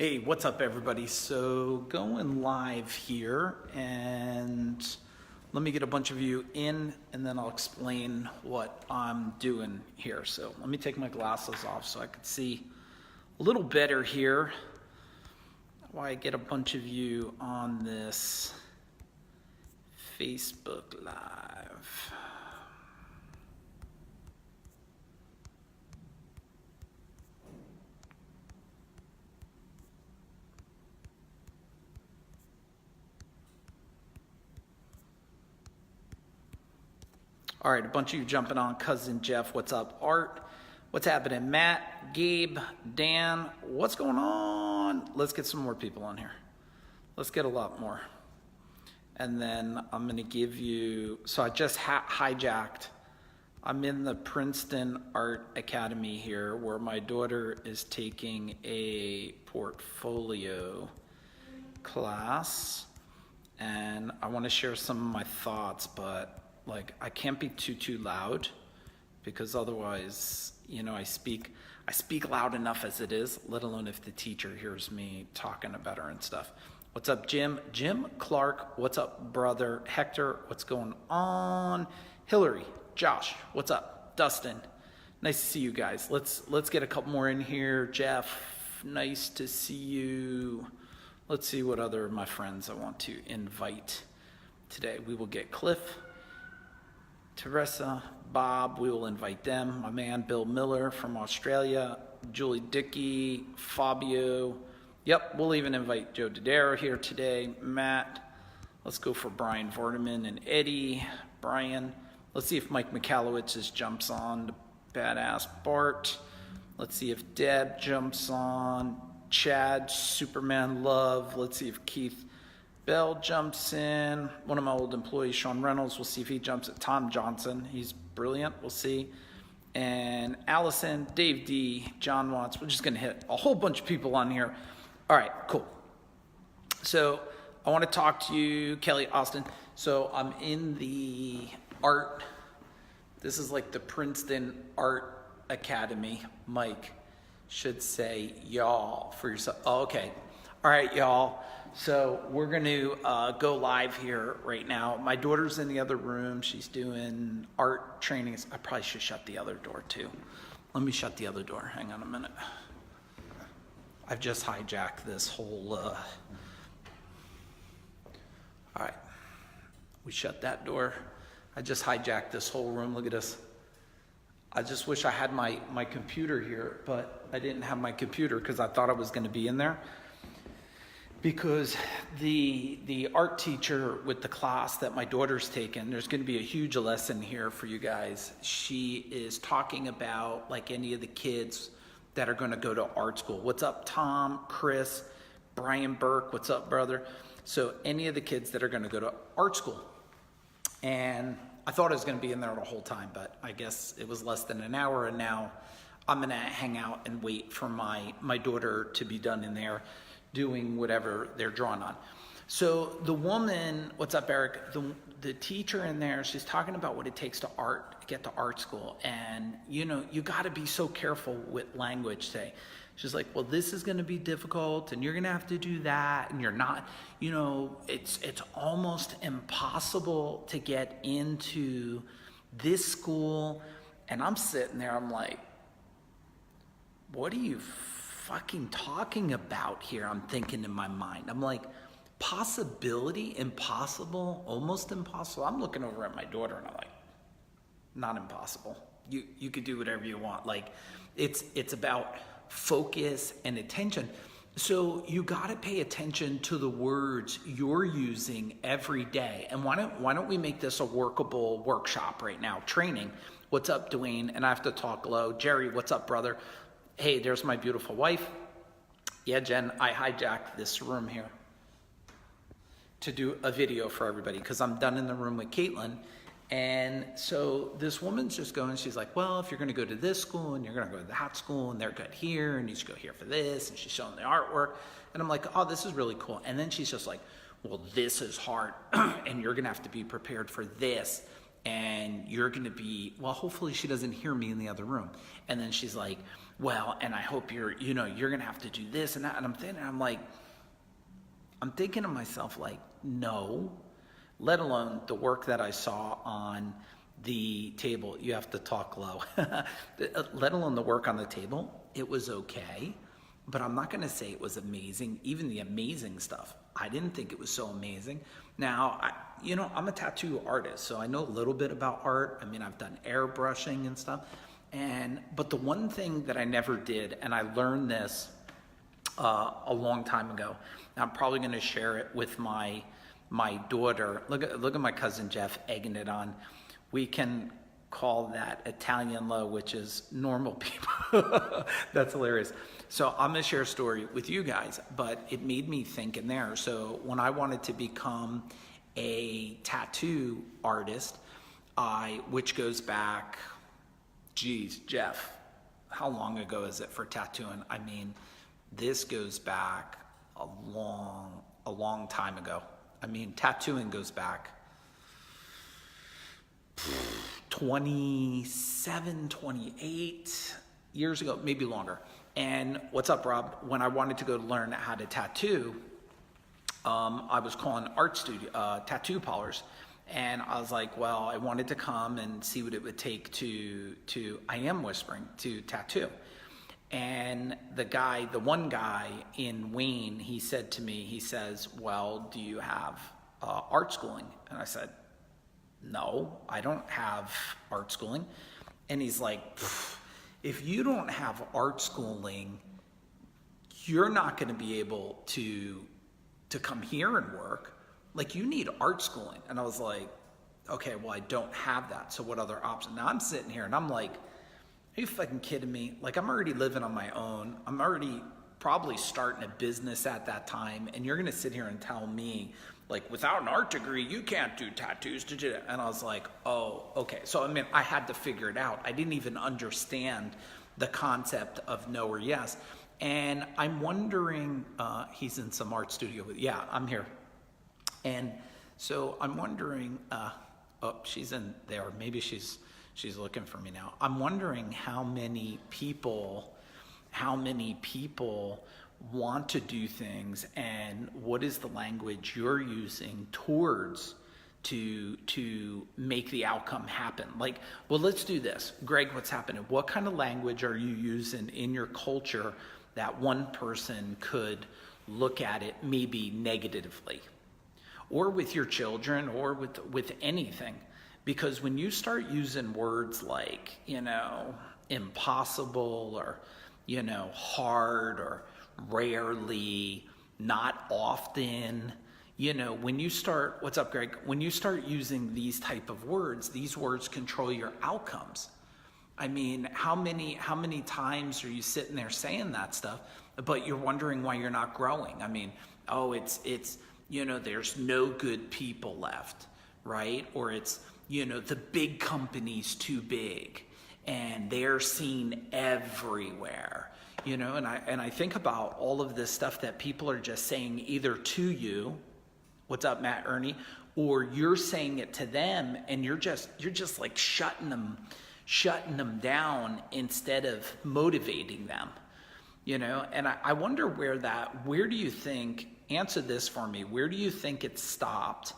Hey, what's up everybody? So going live here, and let me get a bunch of you in and then I'll explain what I'm doing here. So let me take my glasses off so I can see a little better here. Why I get a bunch of you on this Facebook Live. All right, a bunch of you jumping on. Cousin Jeff, what's up? Art, what's happening? Matt, Gabe, Dan, what's going on? Let's get some more people on here. Let's get a lot more. And then I'm gonna give you, so I just hijacked. I'm in the Princeton Art Academy here where my daughter is taking a portfolio class. And I wanna share some of my thoughts, but like I can't be too loud because otherwise, you know, I speak loud enough as it is, let alone if the teacher hears me talking about her and stuff. What's up, Jim? Jim Clark, what's up, brother? Hector, what's going on? Hillary, Josh, what's up? Dustin, nice to see you guys. Let's get a couple more in here. Jeff, nice to see you. Let's see what other of my friends I want to invite today. We will get Cliff, Teresa, Bob, we will invite them. My man, Bill Miller from Australia, Julie Dickey, Fabio. Yep, we'll even invite Joe Dodaro here today. Matt, let's go for Brian Vorderman and Eddie. Brian, let's see if Mike Michalowicz jumps on. Badass Bart. Let's see if Deb jumps on. Chad, Superman Love. Let's see if Keith Bell jumps in. One of my old employees, Sean Reynolds, we'll see if he jumps in. Tom Johnson, he's brilliant, we'll see. And Allison, Dave D, John Watts, we're just gonna hit a whole bunch of people on here. All right, cool. So I wanna talk to you, Kelly Austin. So I'm in the art, this is like the Princeton Art Academy. Mike should say y'all for yourself. Oh, okay, all right, y'all. So we're going to go live here right now. My daughter's in the other room. She's doing art trainings. I probably should shut the other door too. Let me shut the other door. Hang on a minute. I've just hijacked this whole... All right. We shut that door. I just hijacked this whole room. Look at this. I just wish I had my computer here, but I didn't have my computer because I thought I was going to be in there. Because the art teacher with the class that my daughter's taken, there's going to be a huge lesson here for you guys. She is talking about like any of the kids that are going to go to art school. What's up, Tom, Chris, Brian Burke, what's up, brother? So any of the kids that are going to go to art school. And I thought I was going to be in there the whole time, but I guess it was less than an hour, and now I'm going to hang out and wait for my daughter to be done in there doing whatever they're drawn on. So the woman, what's up, Eric? The teacher in there, she's talking about what it takes to get to art school. And you know, you gotta be so careful with language today. She's like, well, this is gonna be difficult and you're gonna have to do that. And you're not, you know, it's almost impossible to get into this school. And I'm sitting there, I'm like, what are you fucking talking about here? I'm thinking in my mind. I'm like, possibility, impossible, almost impossible. I'm looking over at my daughter and I'm like, not impossible. You could do whatever you want. Like it's about focus and attention. So you got to pay attention to the words you're using every day. And why don't we make this a workable workshop right now? Training. What's up, Dwayne? And I have to talk low. Jerry, what's up, brother? Hey, there's my beautiful wife. Yeah, Jen, I hijacked this room here to do a video for everybody because I'm done in the room with Caitlin. And so this woman's just going, she's like, well, if you're going to go to this school and you're going to go to that school and they're good here and you should go here for this. And she's showing the artwork. And I'm like, oh, this is really cool. And then she's just like, well, this is hard and you're going to have to be prepared for this. and you're going to be, well, hopefully she doesn't hear me in the other room. And then she's like, well, and I hope you're going to have to do this and that. And I'm thinking to myself, like, no, let alone the work that I saw on the table. You have to talk low. Let alone the work on the table. It was okay, but I'm not going to say it was amazing. Even the amazing stuff, I didn't think it was so amazing. Now, I'm a tattoo artist, so I know a little bit about art. I mean, I've done airbrushing and stuff. But the one thing that I never did, and I learned this a long time ago, and I'm probably going to share it with my daughter. Look at my cousin Jeff egging it on. We can call that Italian low, which is normal people. That's hilarious. So I'm going to share a story with you guys, but it made me think in there. So when I wanted to become a tattoo artist, which goes back, geez, Jeff, how long ago is it for tattooing? I mean, this goes back a long time ago. I mean, tattooing goes back 27, 28 years ago, maybe longer. And what's up, Rob? When I wanted to go learn how to tattoo, I was calling art studio, tattoo parlors. And I was like, well, I wanted to come and see what it would take to I am whispering, to tattoo. And the one guy in Wayne, he said to me, he says, well, do you have art schooling? And I said, no, I don't have art schooling. And he's like, if you don't have art schooling, you're not going to be able to come here and work. Like, you need art schooling. And I was like, okay, well, I don't have that. So what other option? Now I'm sitting here and I'm like, are you fucking kidding me? Like, I'm already living on my own. I'm already probably starting a business at that time. And you're going to sit here and tell me, like, without an art degree, you can't do tattoos. And I was like, oh, okay. So, I mean, I had to figure it out. I didn't even understand the concept of no or yes. And I'm wondering, he's in some art studio. Yeah, I'm here. And so I'm wondering, oh, she's in there. Maybe she's looking for me now. I'm wondering how many people want to do things, and what is the language you're using towards to make the outcome happen. Like, well, let's do this. Greg, what's happening? What kind of language are you using in your culture that one person could look at it maybe negatively? Or with your children, or with anything. Because when you start using words like, impossible, or, hard, or rarely, not often, when you start, what's up, Greg? When you start using these type of words, these words control your outcomes. I mean, how many times are you sitting there saying that stuff, but you're wondering why you're not growing? I mean, oh, it's there's no good people left, right? Or it's, the big company's too big and they're seen everywhere, and I think about all of this stuff that people are just saying either to you, what's up, Matt, Ernie, or you're saying it to them, and you're just like shutting them down instead of motivating them, and I wonder where do you think, answer this for me, where do you think it stopped?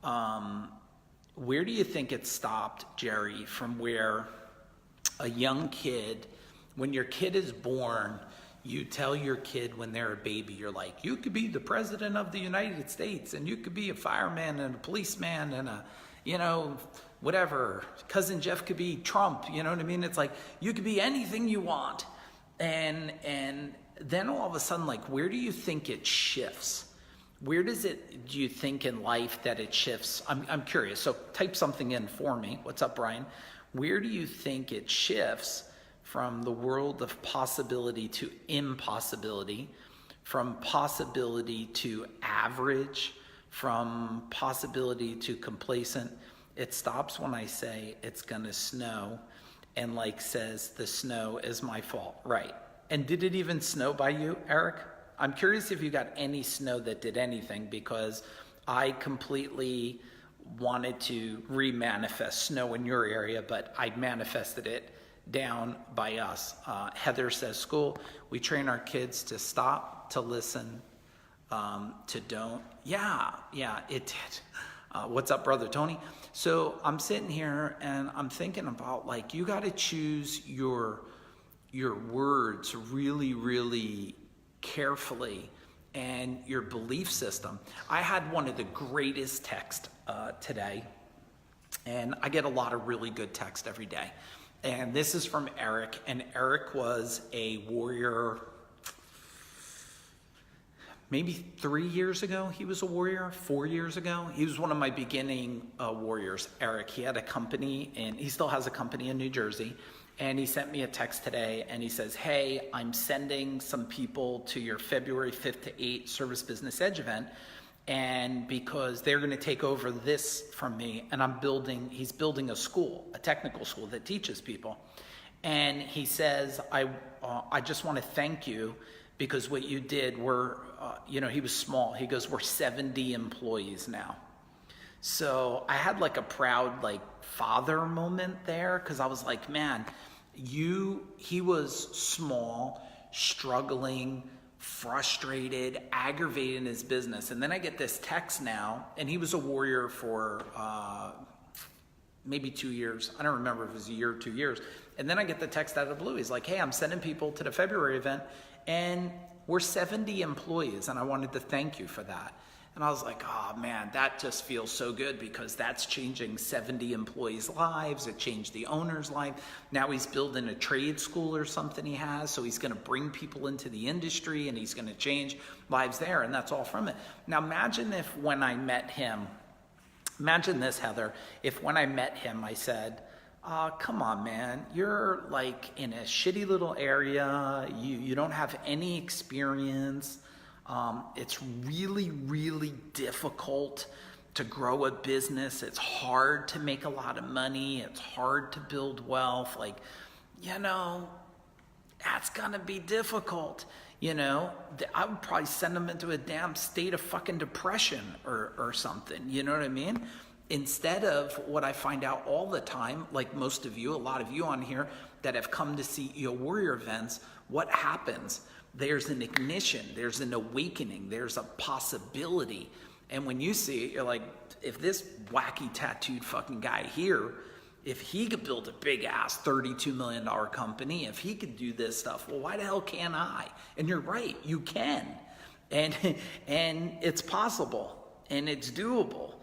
Where do you think it stopped, Jerry, from where a young kid, when your kid is born, you tell your kid when they're a baby, you're like, you could be the president of the United States, and you could be a fireman and a policeman and whatever. Cousin Jeff could be Trump, you know what I mean? It's like, you could be anything you want. And then all of a sudden, like, where do you think it shifts? Where do you think in life that it shifts? I'm curious. So type something in for me. What's up, Brian? Where do you think it shifts from the world of possibility to impossibility, from possibility to average, from possibility to complacent? It stops when I say it's gonna snow, and like says the snow is my fault, right? And did it even snow by you, Eric? I'm curious if you got any snow that did anything, because I completely wanted to re-manifest snow in your area, but I manifested it down by us. Heather says, school, we train our kids to stop, to listen, to don't. Yeah, it did. What's up, brother Tony? So I'm sitting here and I'm thinking about, like, you got to choose your words really, really carefully, and your belief system. I had one of the greatest texts today, and I get a lot of really good text every day. And this is from Eric, and Eric was a warrior. Maybe 3 years ago, he was a warrior. 4 years ago, he was one of my beginning warriors. Eric, he had a company, and he still has a company in New Jersey. And he sent me a text today, and he says, hey, I'm sending some people to your February 5th to 8th Service Business Edge event, and because they're going to take over this from me, and he's building a school, a technical school that teaches people. And he says, I just want to thank you, because what you did, he was small. He goes, we're 70 employees now. So I had like a proud, like, father moment there, because I was like, man, he was small, struggling, frustrated, aggravated in his business. And then I get this text now, and he was a warrior for maybe 2 years. I don't remember if it was a year or 2 years. And then I get the text out of the blue. He's like, hey, I'm sending people to the February event, and we're 70 employees, and I wanted to thank you for that. And I was like, oh man, that just feels so good, because that's changing 70 employees' lives. It changed the owner's life. Now he's building a trade school or something he has. So he's going to bring people into the industry, and he's going to change lives there. And that's all from it. Now imagine if when I met him, imagine this, Heather, if when I met him, I said, come on, man, you're like in a shitty little area. You don't have any experience. It's really, really difficult to grow a business. It's hard to make a lot of money. It's hard to build wealth. Like, that's gonna be difficult. I would probably send them into a damn state of fucking depression or something. You know what I mean? Instead of what I find out all the time, like most of you, a lot of you on here that have come to CEO Warrior events, what happens? There's an ignition, there's an awakening, there's a possibility. And when you see it, you're like, if this wacky tattooed fucking guy here, if he could build a big ass $32 million company, if he could do this stuff, well, why the hell can't I? And you're right, you can. And it's possible, and it's doable.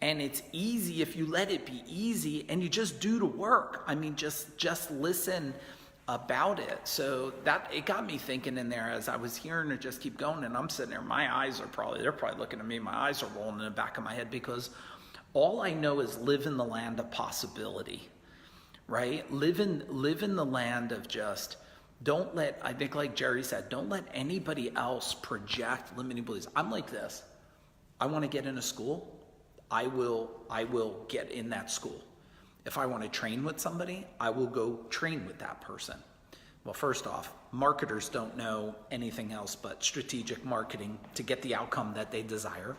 And it's easy if you let it be easy, and you just do the work. I mean, just listen about it. So it got me thinking in there as I was hearing it just keep going, and I'm sitting there, they're probably looking at me, my eyes are rolling in the back of my head, because all I know is live in the land of possibility, right? Live in the land of just, I think like Jerry said, don't let anybody else project limiting beliefs. I'm like this, I want to get in a school, I will get in that school. If I want to train with somebody, I will go train with that person. Well, first off, marketers don't know anything else but strategic marketing to get the outcome that they desire.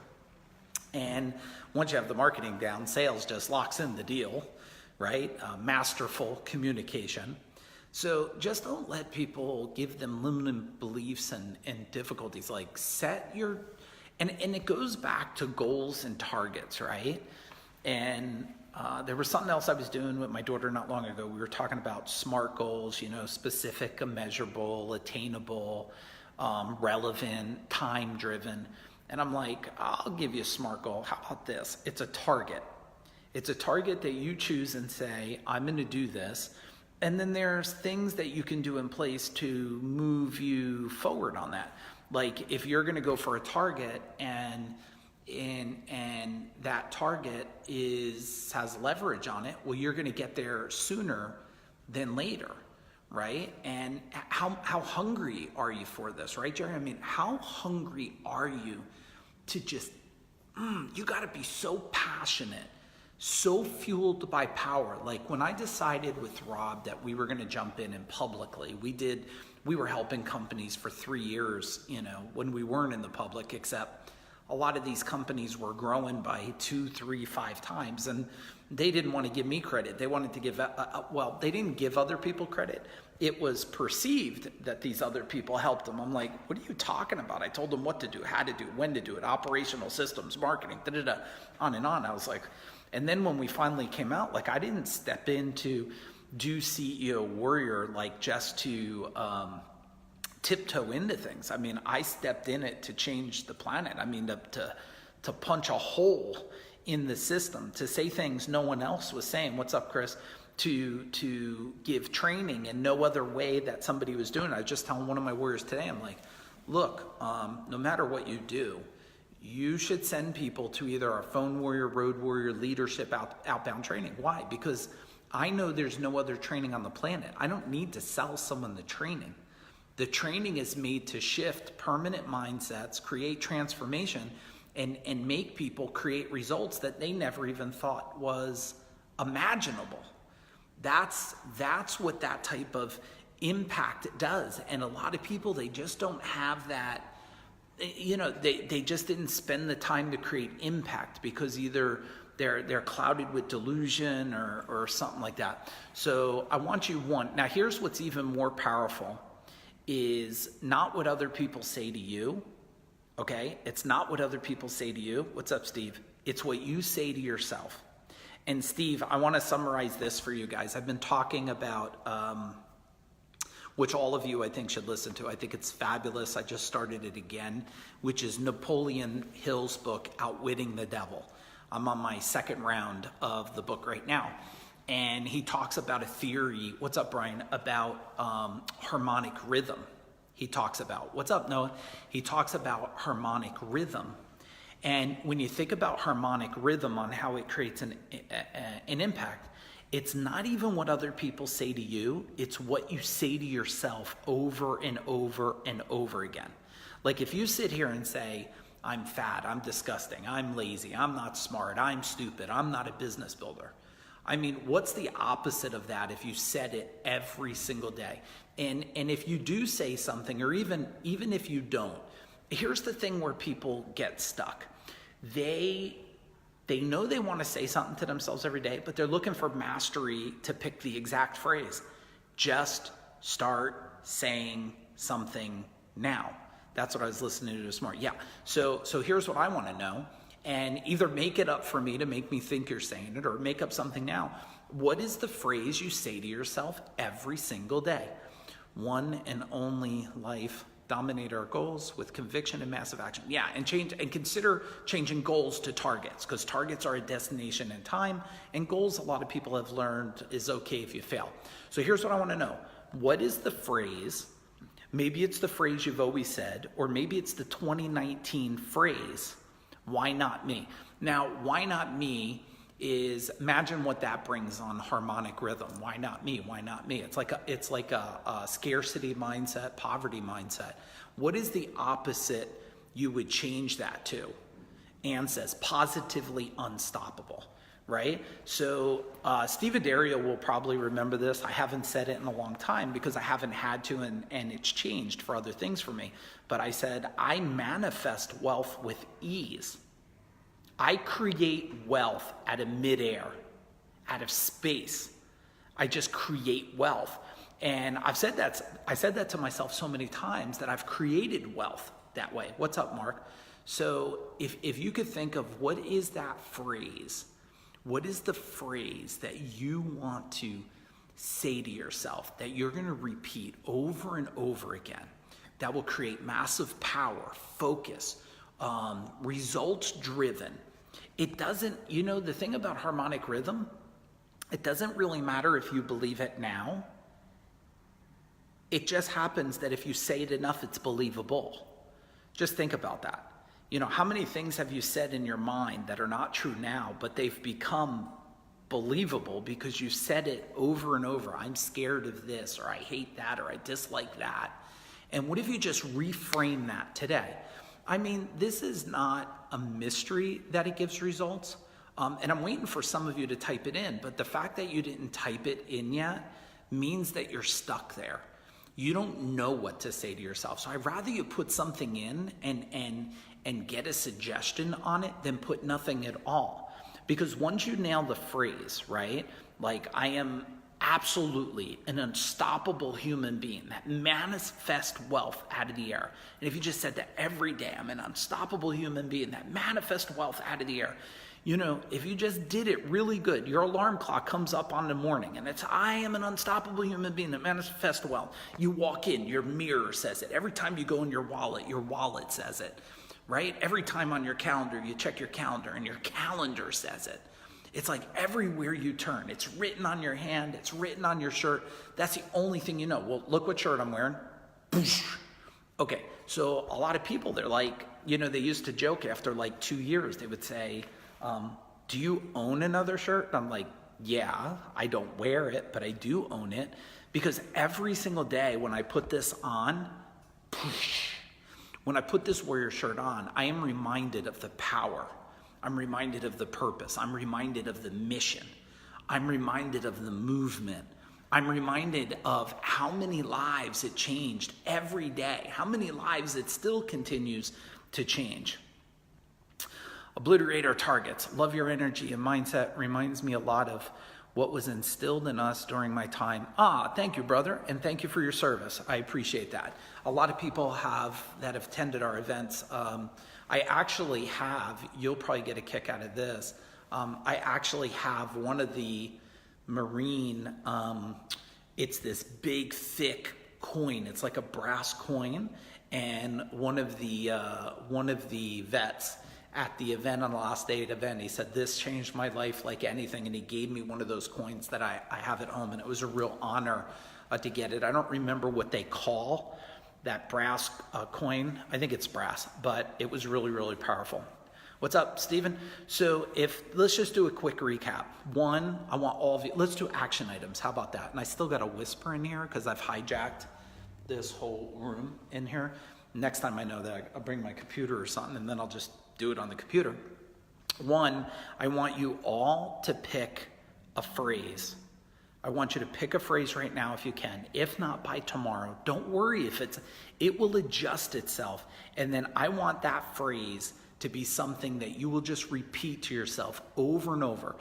And once you have the marketing down, sales just locks in the deal, right? Masterful communication. So just don't let people give them limiting beliefs and difficulties. Like and it goes back to goals and targets, right? And there was something else I was doing with my daughter not long ago. We were talking about SMART goals, specific, measurable, attainable, relevant, time-driven. And I'm like, I'll give you a SMART goal. How about this? It's a target. It's a target that you choose and say, I'm going to do this. And then there's things that you can do in place to move you forward on that. Like if you're going to go for a target and that target has leverage on it, well, you're going to get there sooner than later, right? And how hungry are you for this, right, Jerry? I mean, how hungry are you to just, you got to be so passionate, so fueled by power. Like when I decided with Rob that we were going to jump in publicly, we were helping companies for 3 years, when we weren't in the public, except a lot of these companies were growing by 2, 3, 5 times, and they didn't want to give me credit. They wanted to give, well, they didn't give other people credit. It was perceived that these other people helped them. I'm like, what are you talking about? I told them what to do, how to do it, when to do it, operational systems, marketing, on and on. I was like, and then when we finally came out, like I didn't step in to do CEO Warrior, like just to tiptoe into things. I mean, I stepped in it to change the planet. I mean, to punch a hole in the system, to say things no one else was saying. What's up, Chris? To give training in no other way that somebody was doing. I was just telling one of my warriors today, I'm like, look, no matter what you do, you should send people to either our Phone Warrior, Road Warrior, leadership outbound training. Why? Because I know there's no other training on the planet. I don't need to sell someone the training. The training is made to shift permanent mindsets, create transformation, and make people create results that they never even thought was imaginable. That's what that type of impact does. And a lot of people, they just don't have that, they just didn't spend the time to create impact because either they're clouded with delusion or something like that. So I want you now here's what's even more powerful is not what other people say to you. Okay, it's not what other people say to you. What's up, Steve? It's what you say to yourself. And Steve, I want to summarize this for you guys. I've been talking about, which all of you I think should listen to. I think it's fabulous. I just started it again, which is Napoleon Hill's book, Outwitting the Devil. I'm on my second round of the book right now. And he talks about a theory, what's up, Brian, about harmonic rhythm. He talks about, what's up, Noah? He talks about harmonic rhythm. And when you think about harmonic rhythm on how it creates an impact, it's not even what other people say to you, it's what you say to yourself over and over and over again. Like if you sit here and say, I'm fat, I'm disgusting, I'm lazy, I'm not smart, I'm stupid, I'm not a business builder. I mean, what's the opposite of that if you said it every single day? And if you do say something, or even if you don't, here's the thing where people get stuck. They know they want to say something to themselves every day, but they're looking for mastery to pick the exact phrase. Just start saying something now. That's what I was listening to this morning. Yeah. So here's what I want to know. And either make it up for me to make me think you're saying it, or make up something now. What is the phrase you say to yourself every single day? One and only life. Dominate our goals with conviction and massive action. Yeah, and consider changing goals to targets, because targets are a destination in time, and goals, a lot of people have learned, is okay if you fail. So here's what I want to know. What is the phrase? Maybe it's the phrase you've always said, or maybe it's the 2019 phrase, why not me? Now, why not me is, imagine what that brings on harmonic rhythm. Why not me? Why not me? It's like a scarcity mindset, poverty mindset. What is the opposite you would change that to? Ann says positively unstoppable, right? So Steve Adario will probably remember this. I haven't said it in a long time because I haven't had to, and it's changed for other things for me. But I said, I manifest wealth with ease. I create wealth out of midair, out of space. I just create wealth. And I said that to myself so many times that I've created wealth that way. What's up, Mark? So if you could think of what is that phrase, what is the phrase that you want to say to yourself that you're going to repeat over and over again that will create massive power, focus, results driven. It doesn't, the thing about harmonic rhythm, it doesn't really matter if you believe it now. It just happens that if you say it enough, it's believable. Just think about that. How many things have you said in your mind that are not true now, but they've become believable because you said it over and over? I'm scared of this, or I hate that, or I dislike that. And what if you just reframe that today? I mean, this is not a mystery that it gives results. And I'm waiting for some of you to type it in, but the fact that you didn't type it in yet means that you're stuck there. You don't know what to say to yourself. So I'd rather you put something in and get a suggestion on it than put nothing at all. Because once you nail the phrase, right? Like, I am absolutely an unstoppable human being that manifests wealth out of the air. And if you just said that every day, I'm an unstoppable human being that manifests wealth out of the air. You know, if you just did it really good, your alarm clock comes up on the morning and it's, I am an unstoppable human being that manifests wealth. You walk in, your mirror says it. Every time you go in your wallet says it, right? Every time on your calendar, you check your calendar and your calendar says it. It's like everywhere you turn, it's written on your hand, it's written on your shirt. That's the only thing you know. Well, look what shirt I'm wearing. Okay, so a lot of people, they're like, you know, they used to joke after like 2 years, they would say, do you own another shirt? And I'm like, yeah, I don't wear it, but I do own it. Because every single day when I put this on, when I put this warrior shirt on, I am reminded of the power. I'm reminded of the purpose. I'm reminded of the mission. I'm reminded of the movement. I'm reminded of how many lives it changed every day, how many lives it still continues to change. Obliterate our targets. Love your energy and mindset reminds me a lot of what was instilled in us during my time. Thank you, brother, and thank you for your service. I appreciate that. A lot of people that have attended our events. I actually have, you'll probably get a kick out of this, I actually have one of the Marine, it's this big, thick coin. It's like a brass coin, and one of the vets at the event, on the last day of the event, he said, this changed my life like anything, and he gave me one of those coins that I have at home, and it was a real honor to get it. I don't remember what they call that brass coin. I think it's brass, but it was really, really powerful. What's up, Stephen? So let's just do a quick recap. One, I want all of you, let's do action items. How about that? And I still got a whisper in here because I've hijacked this whole room in here. Next time I know that, I'll bring my computer or something, and then I'll just do it on the computer. One, I want you all to pick a phrase. I want you to pick a phrase right now if you can. If not, by tomorrow. Don't worry if it will adjust itself. And then I want that phrase to be something that you will just repeat to yourself over and over.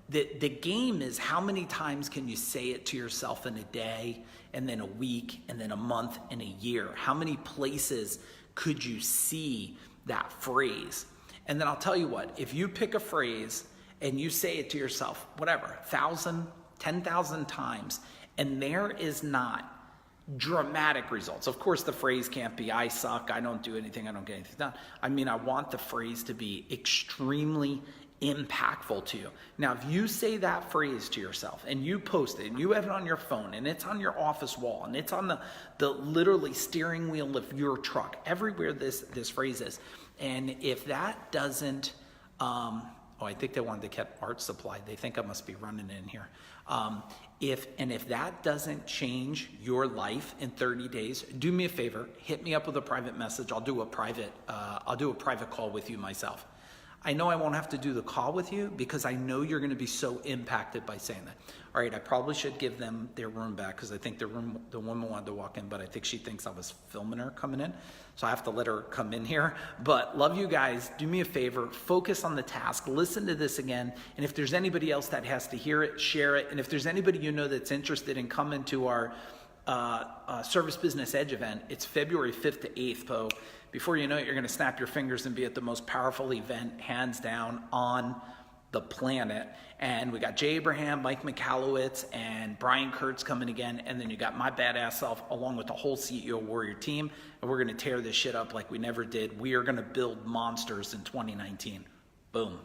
The game is how many times can you say it to yourself in a day, and then a week, and then a month, and a year? How many places could you see that phrase? And then I'll tell you what, if you pick a phrase and you say it to yourself, whatever, 1,000, 10,000 times, and there is not dramatic results. Of course, the phrase can't be, I suck, I don't do anything, I don't get anything done. I mean, I want the phrase to be extremely impactful to you. Now, if you say that phrase to yourself and you post it and you have it on your phone and it's on your office wall and it's on the literally steering wheel of your truck, everywhere this phrase is, and if that doesn't, I think they wanted to keep art supply. They think I must be running in here. If that doesn't change your life in 30 days, do me a favor, hit me up with a private message. I'll do a private call with you myself. I know I won't have to do the call with you because I know you're going to be so impacted by saying that. All right, I probably should give them their room back because I think the woman wanted to walk in, but I think she thinks I was filming her coming in. So I have to let her come in here. But love you guys. Do me a favor. Focus on the task. Listen to this again. And if there's anybody else that has to hear it, share it. And if there's anybody you know that's interested in coming to our Service Business Edge event, it's February 5th to 8th, Poe. Before you know it, you're going to snap your fingers and be at the most powerful event, hands down, on the planet. And we got Jay Abraham, Mike Michalowicz, and Brian Kurtz coming again. And then you got my badass self along with the whole CEO Warrior team. And we're going to tear this shit up like we never did. We are going to build monsters in 2019. Boom.